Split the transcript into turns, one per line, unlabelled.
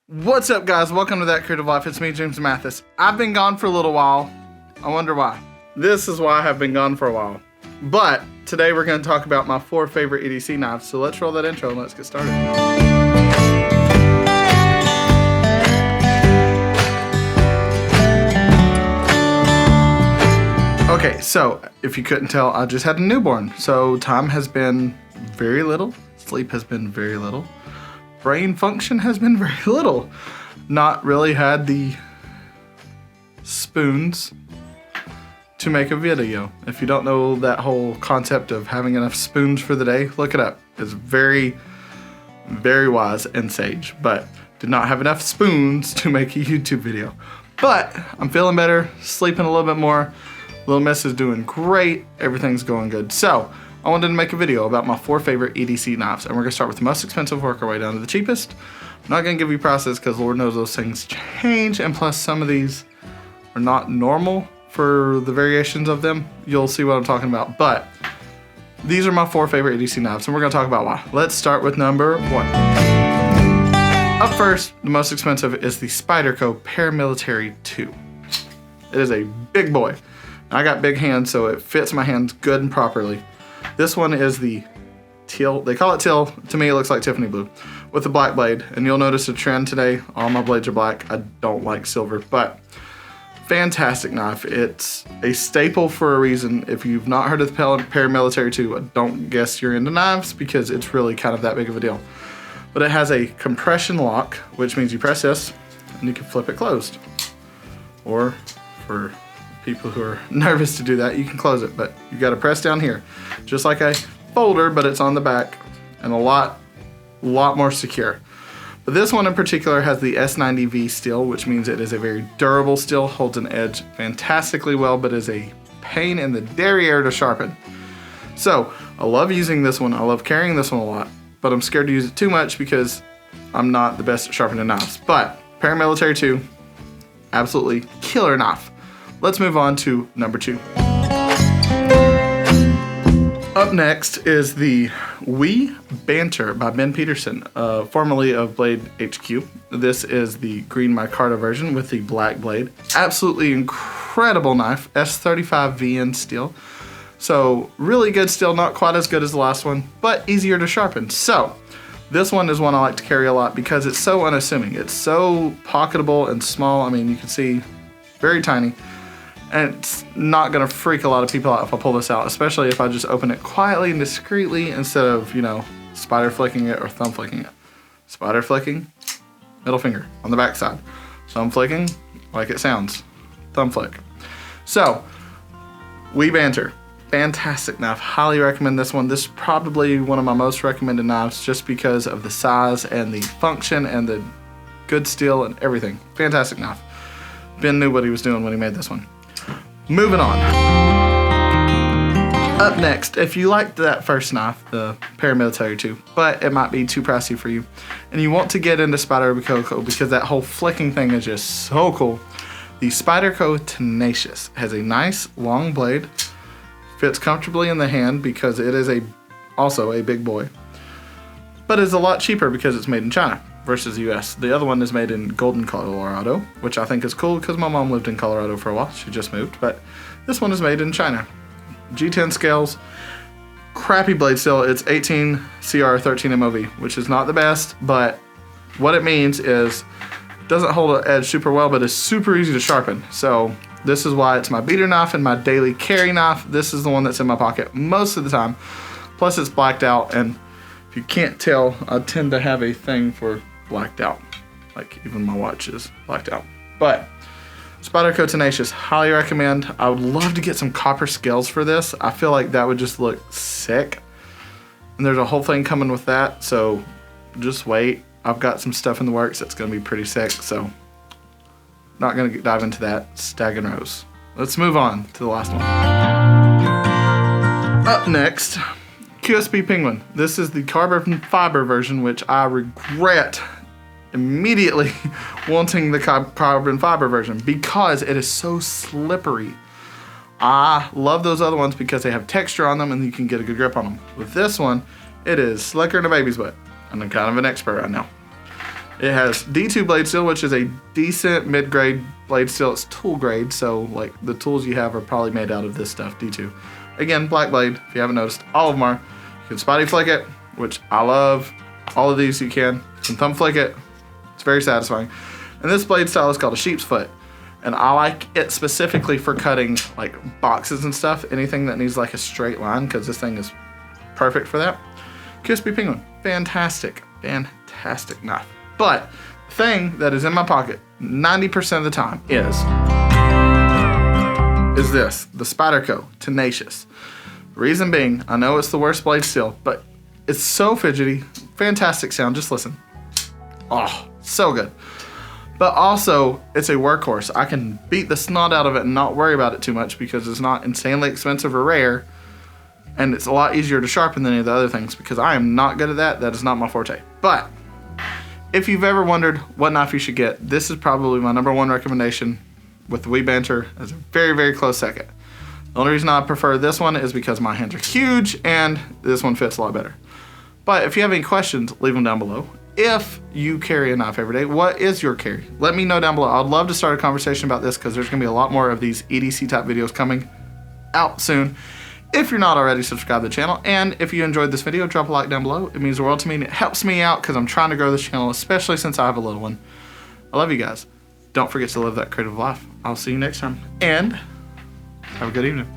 What's up, guys? Welcome to That Creative Life. It's me, James Mathis. I've been gone for a little while. I wonder why. This is why I have been gone for a while. But today we're going to talk about my 4 favorite EDC knives. So let's roll that intro and let's get started. Okay, so if you couldn't tell, I just had a newborn. So time has been very little. Sleep has been very little. Brain function has been very little. Not really had the spoons to make a video. If you don't know that whole concept of having enough spoons for the day, look it up. It's very, very wise and sage, but did not have enough spoons to make a YouTube video. But I'm feeling better, sleeping a little bit more. Little Miss is doing great. Everything's going good. So I wanted to make a video about my 4 favorite EDC knives, and we're gonna start with the most expensive, work our way down to the cheapest. I'm not gonna give you prices because Lord knows those things change, and plus some of these are not normal for the variations of them. You'll see what I'm talking about, but these are my 4 favorite EDC knives, and we're gonna talk about why. Let's start with number 1. Up first, the most expensive is the Spyderco Paramilitary 2. It is a big boy. I got big hands, so it fits my hands good and properly. This one is the teal, they call it teal, to me it looks like Tiffany blue, with the black blade. And you'll notice a trend today, all my blades are black. I don't like silver, but fantastic knife. It's a staple for a reason. If you've not heard of the Paramilitary 2, I don't guess you're into knives because it's really kind of that big of a deal. But it has a compression lock, which means you press this and you can flip it closed. Or for people who are nervous to do that, you can close it, but you got to press down here, just like a folder, but it's on the back and a lot more secure. But this one in particular has the S90V steel, which means it is a very durable steel, holds an edge fantastically well, but is a pain in the derriere to sharpen. So I love using this one. I love carrying this one a lot, but I'm scared to use it too much because I'm not the best at sharpening knives. But Paramilitary 2, absolutely killer knife. Let's move on to number 2. Up next is the We Banter by Ben Peterson, formerly of Blade HQ. This is the green micarta version with the black blade. Absolutely incredible knife, S35VN steel. So really good steel, not quite as good as the last one, but easier to sharpen. So this one is one I like to carry a lot because it's so unassuming. It's so pocketable and small. I mean, you can see very tiny. And it's not gonna freak a lot of people out if I pull this out, especially if I just open it quietly and discreetly instead of, spider flicking it or thumb flicking it. Spider flicking, middle finger on the back side. Thumb flicking, like it sounds, thumb flick. So, We Banter, fantastic knife, highly recommend this one. This is probably one of my most recommended knives just because of the size and the function and the good steel and everything. Fantastic knife. Ben knew what he was doing when he made this one. Moving on. Up next, if you liked that first knife, the Paramilitary 2, but it might be too pricey for you, and you want to get into Spyderco because that whole flicking thing is just so cool, the Spyderco Tenacious has a nice long blade, fits comfortably in the hand because it is also a big boy, but is a lot cheaper because it's made in China versus the US. The other one is made in Golden, Colorado, which I think is cool because my mom lived in Colorado for a while. She just moved, but this one is made in China. G10 scales, crappy blade steel. It's 18 CR 13 MOV, which is not the best, but what it means is it doesn't hold an edge super well, but it's super easy to sharpen. So this is why it's my beater knife and my daily carry knife. This is the one that's in my pocket most of the time. Plus it's blacked out, and if you can't tell, I tend to have a thing for blacked out. Like even my watch is blacked out. But Spyderco Tenacious, highly recommend. I would love to get some copper scales for this. I feel like that would just look sick. And there's a whole thing coming with that, so just wait. I've got some stuff in the works that's gonna be pretty sick, so not gonna dive into that. Stag and Rose. Let's move on to the last one. Up next, Qsp Penguin. This is the carbon fiber version, which I regret immediately wanting the carbon fiber version because it is so slippery. I love those other ones because they have texture on them and you can get a good grip on them. With this one, it is slicker than a baby's butt. And I'm kind of an expert right now. It has D2 blade steel, which is a decent mid-grade blade steel. It's tool grade, so like the tools you have are probably made out of this stuff, D2. Again, black blade, if you haven't noticed, all of them are. You can spotty flick it, which I love. All of these you can. You can thumb flick it. It's very satisfying. And this blade style is called a sheep's foot. And I like it specifically for cutting like boxes and stuff, anything that needs like a straight line, because this thing is perfect for that. Qsp Penguin, fantastic knife. But the thing that is in my pocket 90% of the time is this, the Spyderco Tenacious. Reason being, I know it's the worst blade steel, but it's so fidgety, fantastic sound, just listen. Oh, so good. But also, it's a workhorse. I can beat the snot out of it and not worry about it too much because it's not insanely expensive or rare, and it's a lot easier to sharpen than any of the other things because I am not good at that. That is not my forte. But if you've ever wondered what knife you should get, this is probably my #1 recommendation, with the Wee Banter as a very close second. The only reason I prefer this one is because my hands are huge and this one fits a lot better. But if you have any questions, leave them down below. If you carry a knife every day, what is your carry? Let me know down below. I'd love to start a conversation about this because there's going to be a lot more of these EDC type videos coming out soon. If you're not already, subscribe to the channel. And if you enjoyed this video, drop a like down below. It means the world to me and it helps me out because I'm trying to grow this channel, especially since I have a little one. I love you guys. Don't forget to live that creative life. I'll see you next time. And have a good evening.